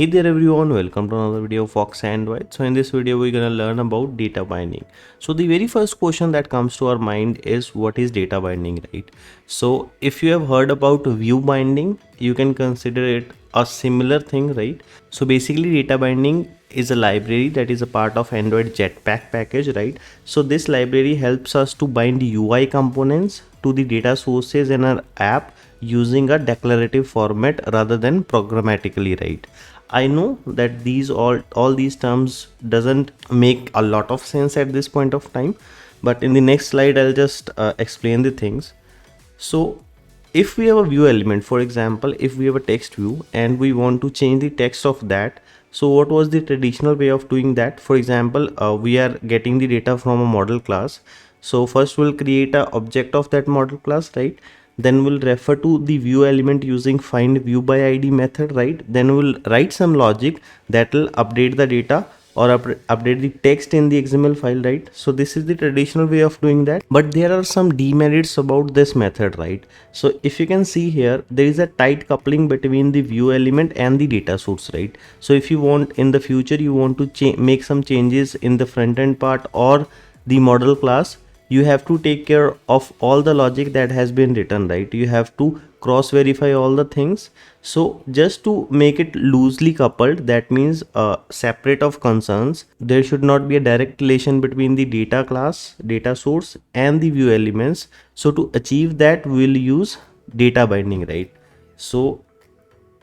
Hey there everyone, welcome to another video of Fox Android. So in this video we're gonna learn about data binding. So the very first question that comes to our mind is what is data binding, right? So if you have heard about view binding, you can consider it a similar thing, right? So basically data binding is a library that is a part of Android Jetpack package, right? So this library helps us to bind UI components to the data sources in our app using a declarative format rather than programmatically, right? I know that these all these terms doesn't make a lot of sense at this point of time, but in the next slide I'll just explain the things. So if we have a view element, for example, if we have a text view and we want to change the text of that, so what was the traditional way of doing that? For example, we are getting the data from a model class. So first we'll create a object of that model class, right? Then we'll refer to the view element using find view by id method, right? Then we'll write some logic that will update the data or update the text in the XML file, right? So this is the traditional way of doing that, but there are some demerits about this method, right? So if you can see here, there is a tight coupling between the view element and the data source, right? So if you want in the future, you want to make some changes in the front end part or the model class, you have to take care of all the logic that has been written, right? You have to cross verify all the things. So just to make it loosely coupled, that means separate of concerns, there should not be a direct relation between the data class, data source and the view elements. So to achieve that, we'll use data binding, right? So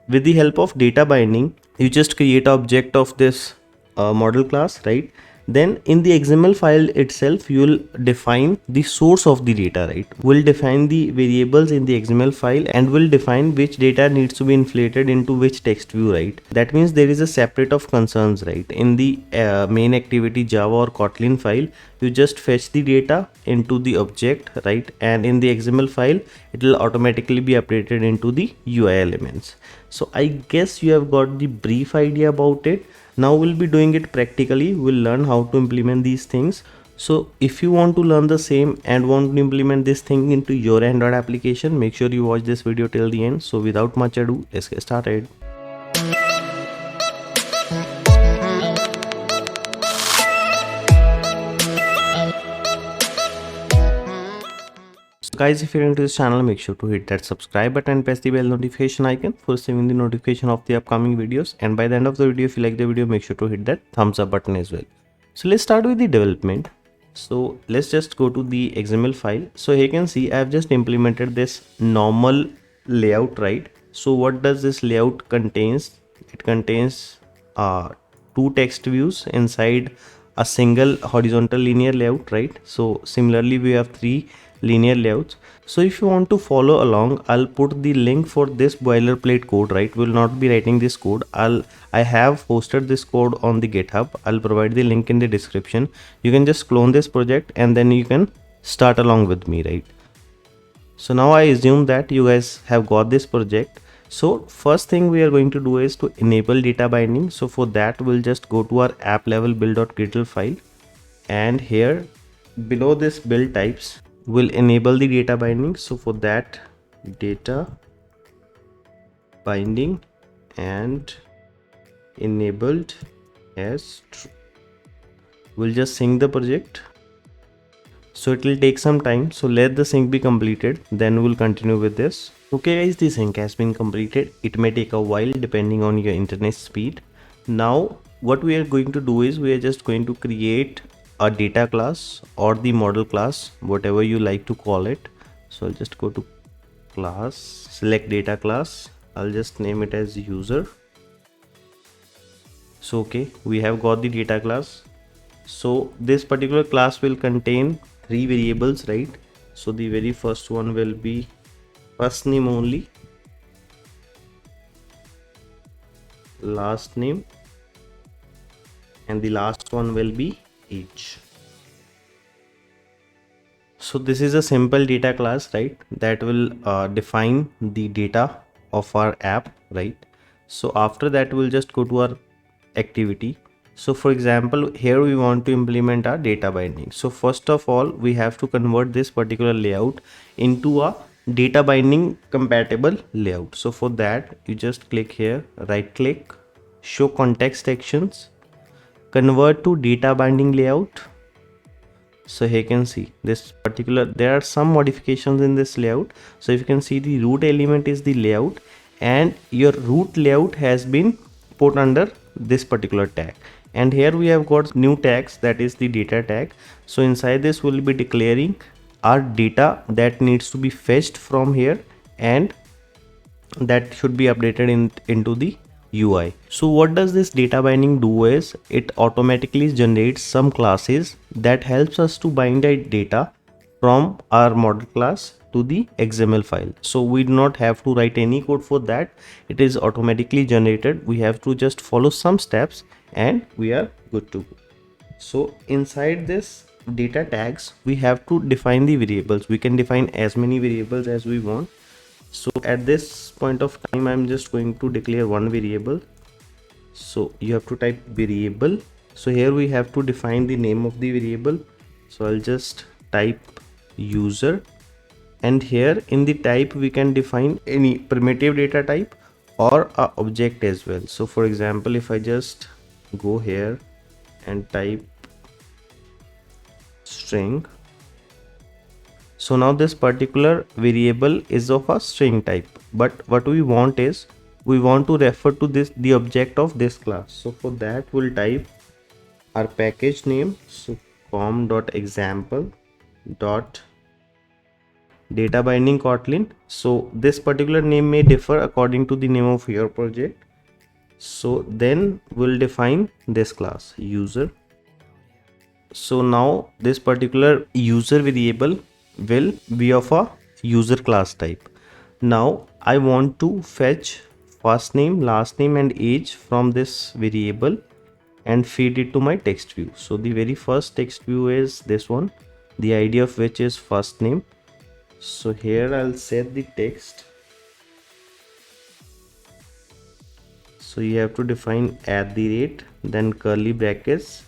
with the help of data binding, you just create an object of this model class, right? Then in the XML file itself, you will define the source of the data, right? We'll define the variables in the XML file and will define which data needs to be inflated into which text view, right? That means there is a separate of concerns, right? In the main activity Java or Kotlin file, you just fetch the data into the object, right? And in the XML file, it will automatically be updated into the UI elements. So I guess you have got the brief idea about it. Now we'll be doing it practically. We'll learn how to implement these things. So if you want to learn the same and want to implement this thing into your Android application, make sure you watch this video till the end. So without much ado, let's get started. So guys, if you're into this channel, make sure to hit that subscribe button and press the bell notification icon for receiving the notification of the upcoming videos. And by the end of the video, if you like the video, make sure to hit that thumbs up button as well. So let's start with the development. So let's just go to the XML file. So here you can see I've just implemented this normal layout, right? So what does this layout contains? It contains two text views inside a single horizontal linear layout, right? So similarly, we have three linear layouts. So if you want to follow along, I'll put the link for this boilerplate code, right? We'll not be writing this code. I have posted this code on the GitHub. I'll provide the link in the description. You can just clone this project and then you can start along with me, right? So now I assume that you guys have got this project. So first thing we are going to do is to enable data binding. So for that, we'll just go to our app level build.gradle file, and here below this build types, will enable the data binding. So for that, data binding and enabled as true. We'll just sync the project. So it will take some time. So let the sync be completed. Then we'll continue with this. Okay guys, the sync has been completed. It may take a while depending on your internet speed. Now what we are going to do is we are just going to create a data class or the model class, whatever you like to call it. So I'll just go to class, select data class. I'll just name it as user. So okay, we have got the data class. So this particular class will contain three variables, right? So the very first one will be first name only, last name, and the last one will be age. So this is a simple data class, right? That will define the data of our app, right? So after that, we'll just go to our activity. So for example, here we want to implement our data binding. So first of all, we have to convert this particular layout into a data binding compatible layout. So for that, you just click here, right click, show context actions, convert to data binding layout. So here you can see this particular, there are some modifications in this layout. So if you can see, the root element is the layout, and your root layout has been put under this particular tag. And here we have got new tags, that is the data tag. So inside this we'll be declaring our data that needs to be fetched from here, and that should be updated into the UI. So what does this data binding do is it automatically generates some classes that helps us to bind a data from our model class to the XML file. So we do not have to write any code for that. It is automatically generated. We have to just follow some steps and we are good to go. So inside this data tags, we have to define the variables. We can define as many variables as we want. So at this point of time, I'm just going to declare one variable. So you have to type variable. So here we have to define the name of the variable. So I'll just type user, and here in the type we can define any primitive data type or a object as well. So for example, if I just go here and type string, so now this particular variable is of a string type, but what we want is we want to refer to this the object of this class. So for that we'll type our package name, so com.example dot data binding Kotlin. So this particular name may differ according to the name of your project. So then we'll define this class user. So now this particular user variable will be of a user class type. Now I want to fetch first name, last name and age from this variable and feed it to my text view. So the very first text view is this one, the ID of which is first name. So here I'll set the text. So you have to define @ then curly brackets,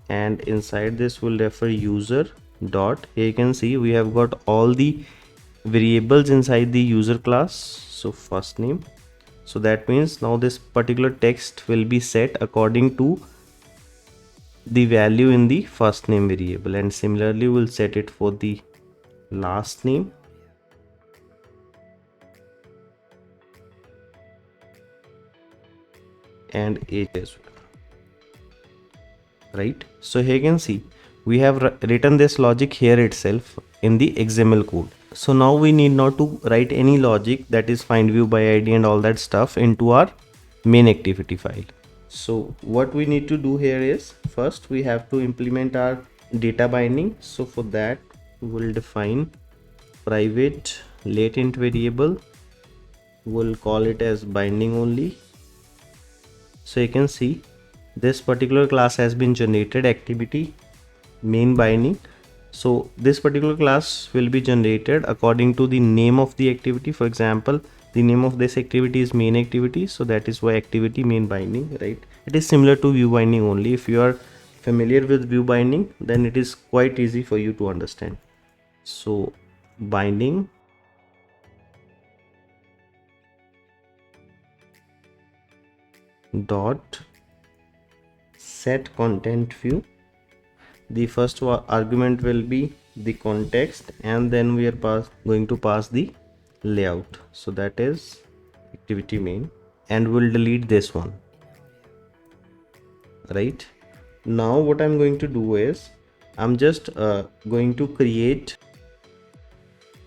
and inside this will refer user dot. Here you can see we have got all the variables inside the user class. So first name, so that means now this particular text will be set according to the value in the first name variable, and similarly we'll set it for the last name and age as well, right? So here you can see we have written this logic here itself in the XML code. So now we need not to write any logic, that is find view by ID and all that stuff, into our main activity file. So what we need to do here is first we have to implement our data binding. So for that we'll define private latent variable, we'll call it as binding only. So you can see this particular class has been generated, activity main binding. So this particular class will be generated according to the name of the activity. For example, the name of this activity is main activity, so that is why activity main binding, right? It is similar to view binding only. If you are familiar with view binding, then it is quite easy for you to understand. So binding dot set content view. The first argument will be the context, and then we are going to pass the layout. So that is activity main, and we'll delete this one, right? Now what I'm going to do is I'm just going to create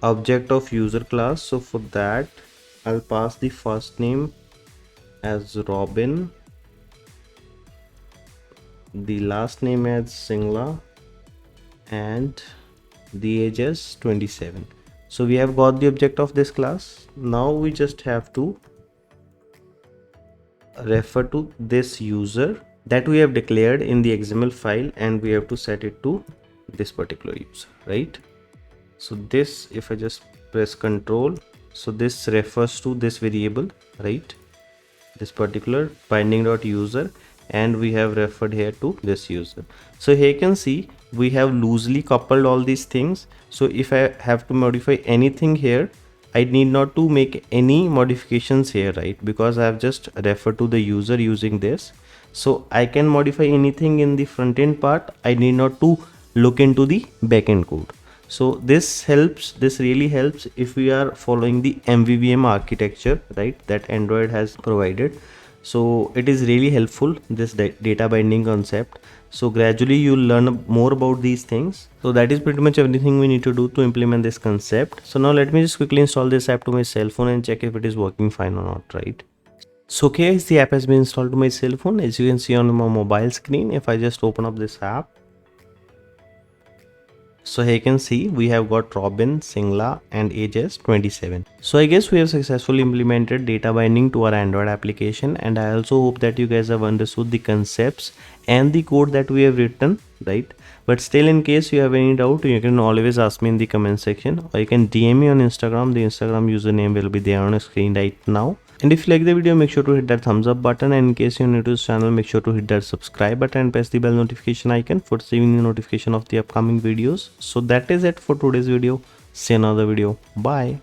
object of user class. So for that I'll pass the first name as Robin, the last name as Singla, and the age is 27. So we have got the object of this class. Now we just have to refer to this user that we have declared in the XML file, and we have to set it to this particular user, right? So this, if I just press Control, so this refers to this variable, right? This particular binding.user, and we have referred here to this user. So here you can see we have loosely coupled all these things. So if I have to modify anything here, I need not to make any modifications here, right? Because I have just referred to the user using this. So I can modify anything in the front end part. I need not to look into the backend code. So this really helps if we are following the MVVM architecture, right, that Android has provided. So it is really helpful, this data binding concept. So gradually you'll learn more about these things. So that is pretty much everything we need to do to implement this concept. So now let me just quickly install this app to my cell phone and check if it is working fine or not, right? So okay, the app has been installed to my cell phone. As you can see on my mobile screen, if I just open up this app, so here you can see we have got Robin, Singla and age is 27. So I guess we have successfully implemented data binding to our Android application, and I also hope that you guys have understood the concepts and the code that we have written, right? But still, in case you have any doubt, you can always ask me in the comment section, or you can DM me on Instagram. The Instagram username will be there on the screen right now. And if you like the video, make sure to hit that thumbs up button, and in case you're new to this channel, make sure to hit that subscribe button and press the bell notification icon for receiving the notification of the upcoming videos. So that is it for today's video. See you in another video. Bye.